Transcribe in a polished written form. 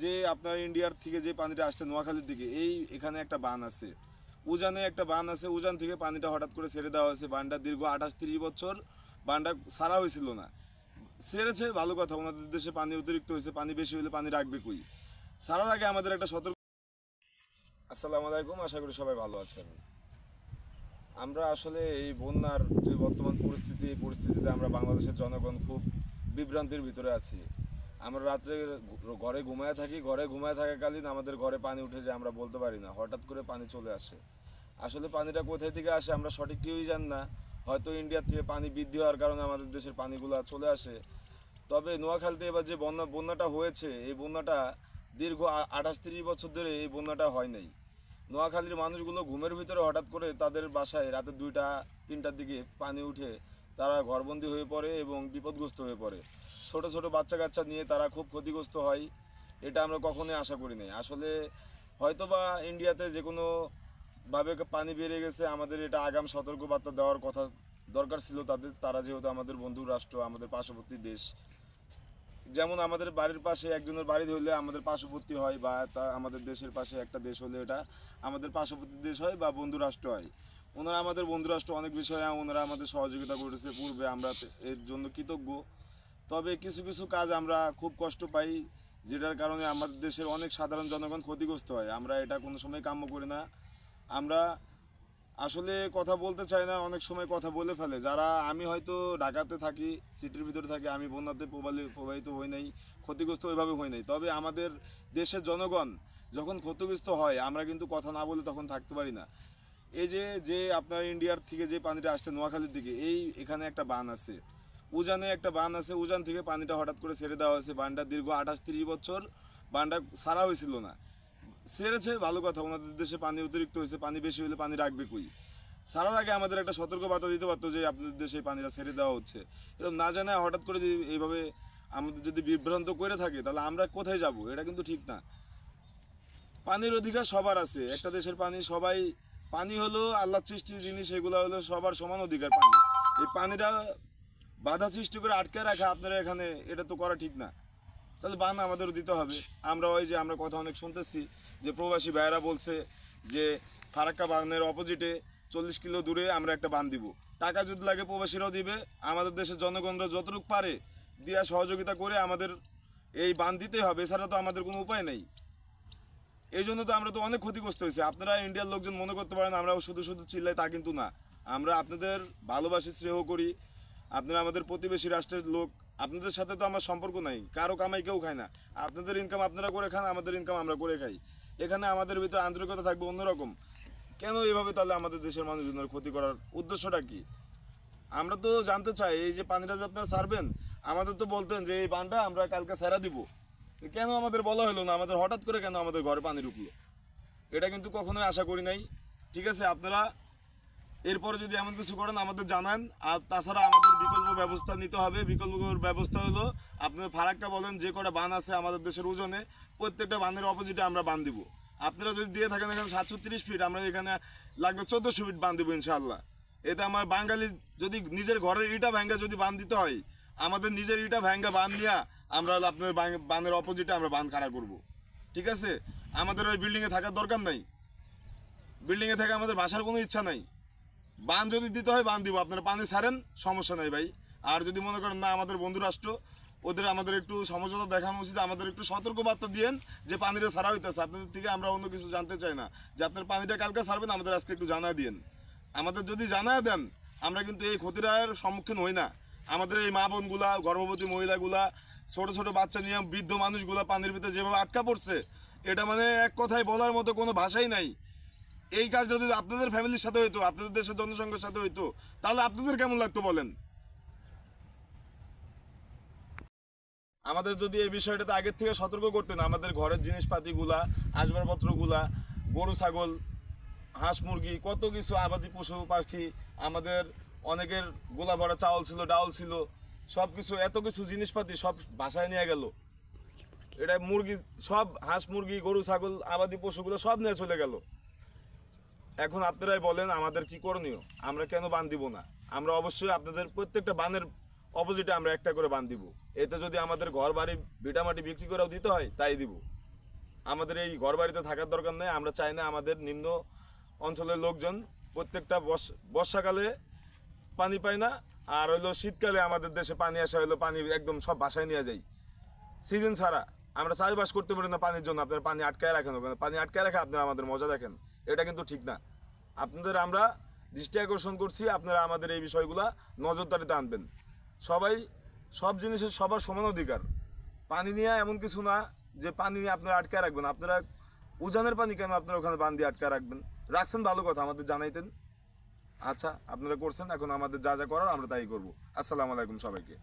যে আপনার ইন্ডিয়ার থেকে যে পানিটা আসছে নোয়াখালীর দিকে, এখানে একটা বাঁধ আছে, উজানে একটা বাঁধ আছে। উজান থেকে পানিটা হঠাৎ করে ছেড়ে দেওয়া হয়েছে। বাঁধটা দীর্ঘ 28-30 বছর বাঁধটা ছাড়া হয়েছিল না। ছেড়েছে ভালো কথা, ওনাদের দেশে পানি অতিরিক্ত হয়েছে, পানি বেশি হলে পানি রাখবে কই। ছাড়ার আগে আমাদের একটা সতর্ক। আসসালামু আলাইকুম, আশা করি সবাই ভালো আছেন। আমরা আসলে এই বন্যার যে বর্তমান পরিস্থিতি, এই পরিস্থিতিতে আমরা বাংলাদেশের জনগণ খুব বিভ্রান্তির ভিতরে আছি। আমরা রাত্রে ঘরে ঘুমায় থাকাকালীন আমাদের ঘরে পানি উঠে যায়, আমরা বলতে পারি না, হঠাৎ করে পানি চলে আসে। আসলে পানিটা কোথায় থেকে আসে আমরা সঠিক কেউই জান না। হয়তো ইন্ডিয়ার থেকে পানি বৃদ্ধি হওয়ার কারণে আমাদের দেশের পানিগুলো চলে আসে। তবে নোয়াখালীতে এবার যে বন্যাটা হয়েছে, এই বন্যাটা দীর্ঘ 28-30 বছর ধরে এই বন্যাটা হয় নাই। নোয়াখালীর মানুষগুলো ঘুমের ভিতরে হঠাৎ করে তাদের বাসায় রাতে 2টা-3টার দিকে পানি উঠে তারা ঘরবন্দি হয়ে পড়ে এবং বিপদগ্রস্ত হয়ে পড়ে। ছোট ছোট বাচ্চা কাচ্চা নিয়ে তারা খুব ক্ষতিগ্রস্ত হয়। এটা আমরা কখনোই আশা করি নাই। আসলে হয়তোবা ইন্ডিয়াতে যে কোনো ভাবে পানি বেড়ে গেছে, আমাদের এটা আগাম সতর্কবার্তা দেওয়ার কথা দরকার ছিল তারা যেহেতু আমাদের বন্ধু রাষ্ট্র, আমাদের পার্শ্ববর্তী দেশ। যেমন আমাদের বাড়ির পাশে একজনের বাড়ি হলে আমাদের পার্শ্ববর্তী হয়, বা আমাদের দেশের পাশে একটা দেশ হলে এটা আমাদের পার্শ্ববর্তী দেশ হয় বা বন্ধু রাষ্ট্র হয়। ওনারা আমাদের বন্ধু রাষ্ট্র, অনেক বিষয়ে ওনারা আমাদের সহযোগিতা করেছে পূর্বে, আমরা এর জন্য কৃতজ্ঞ। তবে কিছু কিছু কাজ আমরা খুব কষ্ট পাই, যেটার কারণে আমাদের দেশের অনেক সাধারণ জনগণ ক্ষতিগ্রস্ত হয়। আমরা এটা কোনো সময় কাম্য করি না। আমরা আসলে কথা বলতে চাই না, অনেক সময় কথা বলে ফেলে যারা। আমি হয়তো ঢাকাতে থাকি, সিটির ভিতরে থাকি, আমি বন্যাতে প্রবাহিত হই নাই, ক্ষতিগ্রস্ত ওইভাবে হই নাই। তবে আমাদের দেশের জনগণ যখন ক্ষতিগ্রস্ত হয়, আমরা কিন্তু কথা না বলে তখন থাকতে পারি না। এই যে আপনার ইন্ডিয়ার থেকে যে পানিটা আসছে নোয়াখালীর দিকে, এখানে একটা বাঁধ আছে, উজানে একটা বাঁধ আছে। উজান থেকে পানিটা হঠাৎ করে ছেড়ে দেওয়া হয়েছে। বাঁধটা দীর্ঘ 28-30 বছর বাঁধটা ছাড়া হয়েছিল না। ছেড়েছে ভালো কথা, ওনাদের দেশে পানি অতিরিক্ত হয়েছে, পানি বেশি হলে পানি রাখবে কই। ছাড়ার আগে আমাদের একটা সতর্কবার্তা দিতে পারতো যে আপনাদের দেশে এই পানিটা ছেড়ে দেওয়া হচ্ছে। এরকম না জানায় হঠাৎ করে যদি এইভাবে আমাদের যদি বিভ্রান্ত করে থাকে, তাহলে আমরা কোথায় যাব? এটা কিন্তু ঠিক না। পানির অধিকার সবার আছে, একটা দেশের পানি হলো আল্লাহর সৃষ্টির জিনিস, এগুলো হলো সবার সমান অধিকার। এই পানিটা বাধা সৃষ্টি করে আটকে রাখা আপনারা এখানে, এটা তো করা ঠিক না। তাহলে বান আমাদেরও দিতে হবে। আমরা কথা অনেক শুনতেছি যে প্রবাসী ভাইয়েরা বলছে যে ফারাক্কা বাঁধের অপোজিটে 40 কিলো দূরে আমরা একটা বাঁধ দিব। টাকা যদি লাগে প্রবাসীরাও দিবে, আমাদের দেশের জনগণরা যতটুকু পারে দিয়া সহযোগিতা করে আমাদের এই বাঁধ দিতে হবে, এছাড়া তো আমাদের কোনো উপায় নেই। এই জন্য তো আমরা তো অনেক ক্ষতিগ্রস্ত হয়েছি। আপনারা ইন্ডিয়ার লোকজন মনে করতে পারেন আমরা শুধু শুধু চিল্লাই, তা কিন্তু না। আমরা আপনাদের ভালোবাসি, স্নেহ করি। আপনারা আমাদের প্রতিবেশী রাষ্ট্রের লোক, আপনাদের সাথে তো আমার সম্পর্ক নাই, কারো কামাই কেউ খায় না। আপনাদের ইনকাম আপনারা করে খান, আমাদের ইনকাম আমরা করে খাই। এখানে আমাদের ভিতরে আন্তরিকতা থাকবে অন্যরকম। কেন এইভাবে তাহলে আমাদের দেশের মানুষজনের ক্ষতি করার উদ্দেশ্যটা কি? আমরা তো জানতে চাই, এই যে পানিটা যে আপনারা ছাড়বেন, আমাদের তো বলতেন যে এই পানটা আমরা কালকে ছেড়া দিব। কেন আমাদের বলা হলো না? আমাদের হঠাৎ করে কেন আমাদের ঘরে পানি ঢুকলো? এটা কিন্তু কখনোই আশা করি নাই। ঠিক আছে, আপনারা এরপরে যদি এমন কিছু করেন আমাদের জানান। আর তাছাড়া আমাদের বিকল্প ব্যবস্থা নিতে হবে। বিকল্প ব্যবস্থা হলো আপনার ফারাক্কা বলেন, যে কটা বাঁধ আছে আমাদের দেশের ওজনে, প্রত্যেকটা বাঁধের অপোজিটে আমরা বাঁধ দিব। আপনারা যদি দিয়ে থাকেন এখানে 730 ফিট, আমরা এখানে লাগবে 1400 ফিট বাঁধ দিব ইনশাআল্লাহ। এতে আমার বাঙালি যদি নিজের ঘরের ইটা ভাঙ্গা যদি বাঁধ দিতে হয়, আমাদের নিজের ইটা ভাঙ্গা বাঁধ নিয়ে আমরা আপনার বাঁধের অপোজিটে আমরা বাঁধ খাড়া করব। ঠিক আছে, আমাদের ওই বিল্ডিংয়ে থাকার দরকার নাই, বিল্ডিংয়ে থেকে আমাদের বাসার কোনো ইচ্ছা নাই। বান যদি দিতে হয় বান দিব, আপনারা পানি ছাড়েন, সমস্যা নাই ভাই। আর যদি মনে করেন না আমাদের বন্ধু রাষ্ট্র, আমাদের একটু সমঝোতা দেখানো উচিত, আমাদের একটু সতর্কবার্তা দিয়েন যে পানিটা ছাড়া হইতেছে। আপনাদের থেকে আমরা অন্য কিছু জানতে চাই না, যে আপনার পানিটা কালকে ছাড়বেন, আমাদের আজকে একটু জানায় দিন। আমাদের যদি জানায় দেন, আমরা কিন্তু এই ক্ষতির সম্মুখীন হই না। আমাদের এই মা বোনগুলা, গর্ভবতী মহিলাগুলা, ছোট ছোট বাচ্চা নিয়ে বৃদ্ধ মানুষগুলা পানির ভিতরে যেভাবে আটকা পড়ছে, এটা মানে এক কথায় বলার মতো কোনো ভাষাই নাই। এই কাজ যদি আপনাদের ফ্যামিলির সাথে হইতো, আপনাদের দেশের জনসংখ্যার সাথে হইতো, তাহলে আপনাদের কেমন লাগতো বলেন? আমাদের যদি এই বিষয়টাতে আগের থেকে সতর্ক করতেন, আমাদের ঘরের জিনিসপাতিগুলা, আসবাবপত্রগুলা, গরু ছাগল, হাঁস মুরগি, কত কিছু আবাদি পশু পাখি, আমাদের অনেকের গোলা ভরা চাউল ছিল, ডাউল ছিল, সব কিছু, এত কিছু জিনিসপাতি সব বাসায় নিয়ে গেল। এটা মুরগি, সব হাঁস মুরগি, গরু ছাগল, আবাদি পশুগুলো সব নিয়ে চলে গেল। এখন আপনারাই বলেন আমাদের কি করণীয়? আমরা কেন বান দিব না? আমরা অবশ্যই আপনাদের প্রত্যেকটা বানের অপোজিটে আমরা একটা করে বান দিব। এতে যদি আমাদের ঘর বাড়ি ভিটামাটি বিক্রি করেও দিতে হয় তাই দিব। আমাদের এই ঘর বাড়িতে থাকার দরকার নেই। আমরা চাই না আমাদের নিম্ন অঞ্চলের লোকজন প্রত্যেকটা বর্ষাকালে পানি পায় না, আর হইলো শীতকালে আমাদের দেশে পানি আসা হইলো পানি একদম সব বাসায় নিয়ে যায় সিজন ছাড়া। আমরা চাষবাস করতে পারি না পানির জন্য, আপনারা পানি আটকায় রাখেন ওখানে, পানি আটকায় রাখে আপনারা আমাদের মজা দেখেন, এটা কিন্তু ঠিক না। আপনাদের আমরা দৃষ্টি আকর্ষণ করছি, আপনারা আমাদের এই বিষয়গুলা নজরদারিতে আনবেন। সবাই সব জিনিসের সবার সমান অধিকার। পানি নিয়ে এমন কিছু না যে পানি নিয়ে আপনারা আটকায় রাখবেন। আপনারা উজানের পানি কেন আপনারা ওখানে বান দিয়ে আটকায় রাখবেন? রাখছেন ভালো কথা, আমাদের জানাইতেন। আচ্ছা, আপনারা করছেন, এখন আমাদের যা যা করার আমরা তাই করবো। আসসালামু আলাইকুম সবাইকে।